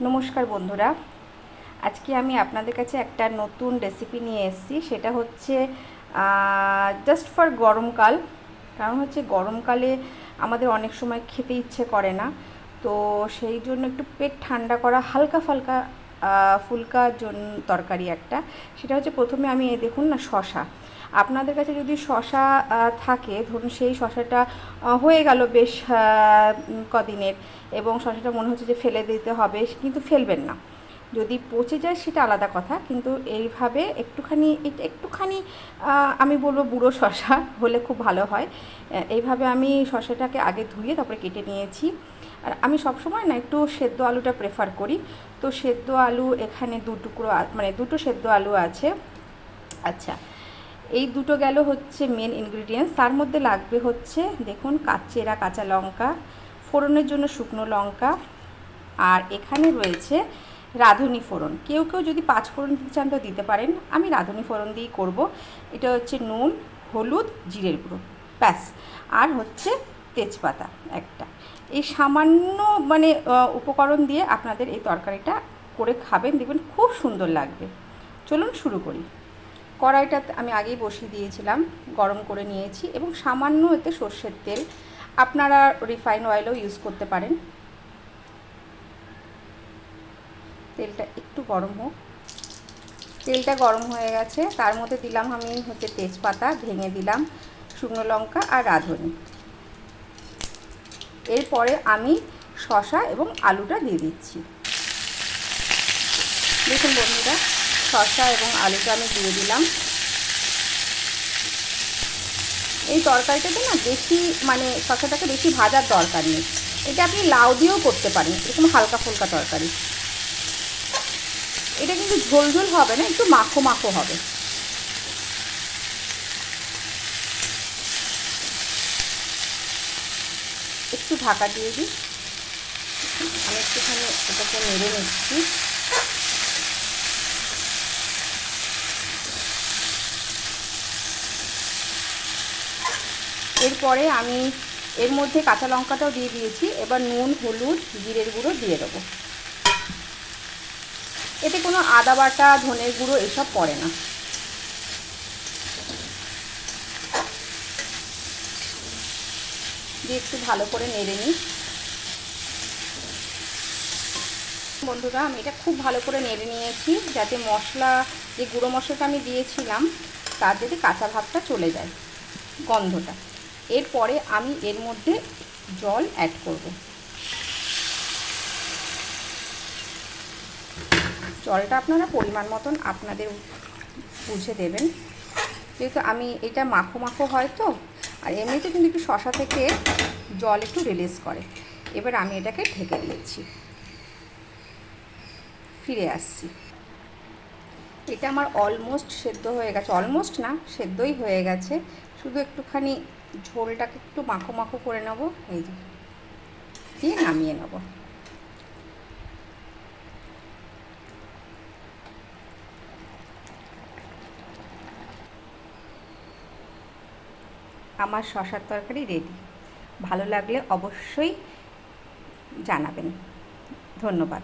নমস্কার বন্ধুরা, আজকে আমি আপনাদের কাছে একটা নতুন রেসিপি নিয়ে এসেছি। সেটা হচ্ছে জাস্ট ফর গরমকাল। কারণ হচ্ছে গরমকালে আমাদের অনেক সময় খেতে ইচ্ছে করে না, তো সেই জন্য একটু পেট ঠান্ডা করা হালকা ফালকা ফুলকা তরকারি একটা। সেটা হচ্ছে, প্রথমে আমি দেখুন না, শশা। আপনাদের কাছে যদি শশা থাকে, ধরুন সেই শশাটা হয়ে গেল বেশ কদিনের, এবং শশাটা মনে হচ্ছে যে ফেলে দিতে হবে, কিন্তু ফেলবেন না। যদি পচে যায় সেটা আলাদা কথা, কিন্তু এইভাবে একটুখানি এটা একটুখানি আমি বলবো বুড়ো শশা হলে খুব ভালো হয়। এইভাবে আমি শশাটাকে আগে ধুয়ে তারপরে কেটে নিয়েছি। আর আমি সবসময় না একটু সেদ্ধ আলুটা প্রেফার করি, তো সেদ্ধ আলু এখানে মানে দুটো সেদ্ধ আলু আছে। আচ্ছা, এই দুটো গেল হচ্ছে মেন ইনগ্রিডিয়েন্টস। তার মধ্যে লাগবে হচ্ছে, দেখুন, চেরা কাঁচা লঙ্কা, ফোড়নের জন্য শুকনো লঙ্কা, আর এখানে রয়েছে রাঁধুনি ফোড়ন। কেউ কেউ যদি পাঁচ ফোড়ন দিতে চান তো দিতে পারেন, আমি রাঁধুনি ফোড়ন দিয়েই করব। এটা হচ্ছে নুন, হলুদ, জিরের গুঁড়ো, ব্যাস। আর হচ্ছে তেজপাতা একটা। এই সামান্য মানে উপকরণ দিয়ে আপনাদের এই তরকারিটা করে খাবেন, দেখবেন খুব সুন্দর লাগবে। চলুন শুরু করি। কড়াইটা আমি আগেই বসিয়ে দিয়েছিলাম, গরম করে নিয়েছি, এবং সামান্য এতে সর্ষের তেল, আপনারা রিফাইন অয়েলও ইউজ করতে পারেন। তেলটা একটু গরম হোক। তেলটা গরম হয়ে গেছে, তার মধ্যে দিলাম আমি হচ্ছে তেজপাতা, ভেঙে দিলাম শুকনো লঙ্কা আর রাঁধুনি। এরপরে আমি শসা এবং আলুটা দিয়ে দিচ্ছি। দেখুন বন্ধুরা, শসা এবং আলুটা আমি দিয়ে দিলাম। এই তরকারিটাতে না বেশি মানে শসাটাকে বেশি ভাজার দরকার নেই। এটা আপনি লাউ দিয়েও করতে পারেন, এরকম হালকা ফুলকা তরকারি। এটা কিন্তু ঝোল ঝোল হবে না, একটু মাখো মাখো হবে। একটু ঢাকা দিয়ে দিই, আমি একটুখানি এটাকে নেড়ে নিচ্ছি। এরপরে আমি এর মধ্যে কাঁচা লঙ্কাটাও দিয়ে দিয়েছি। এবার নুন, হলুদ, জিরের গুঁড়ো দিয়ে দেবো। এতে কোনো আদা বাটা, ধনের গুঁড়ো এসব পড়ে না। দিয়ে একটু ভালো করে নেড়ে নিই। বন্ধুরা, আমি এটা খুব ভালো করে নেড়ে নিয়েছি, যাতে মশলা, যে গুঁড়ো মশলাটা আমি দিয়েছিলাম তার যদি কাঁচা ভাবটা চলে যায়, গন্ধটা। এরপরে আমি এর মধ্যে জল অ্যাড করব। জলটা আপনারা পরিমাণ মতন আপনাদের বুঝে দেবেন, যেহেতু আমি এটা মাখো মাখো হয় তো। আর এমনিতে কিন্তু একটু শশা থেকে জল একটু রিলিজ করে। এবার আমি এটাকে ঢেকে দিয়েছি, ফিরে আসছি। এটা আমার অলমোস্ট সেদ্ধ হয়ে গেছে, অলমোস্ট না, সেদ্ধই হয়ে গেছে। শুধু একটুখানি ঝোলটাকে একটু মাখো মাখো করে নেব, এই যে, দিয়ে নামিয়ে নেব। আমার শশার তরকারি রেডি। ভালো লাগলে অবশ্যই জানাবেন। ধন্যবাদ।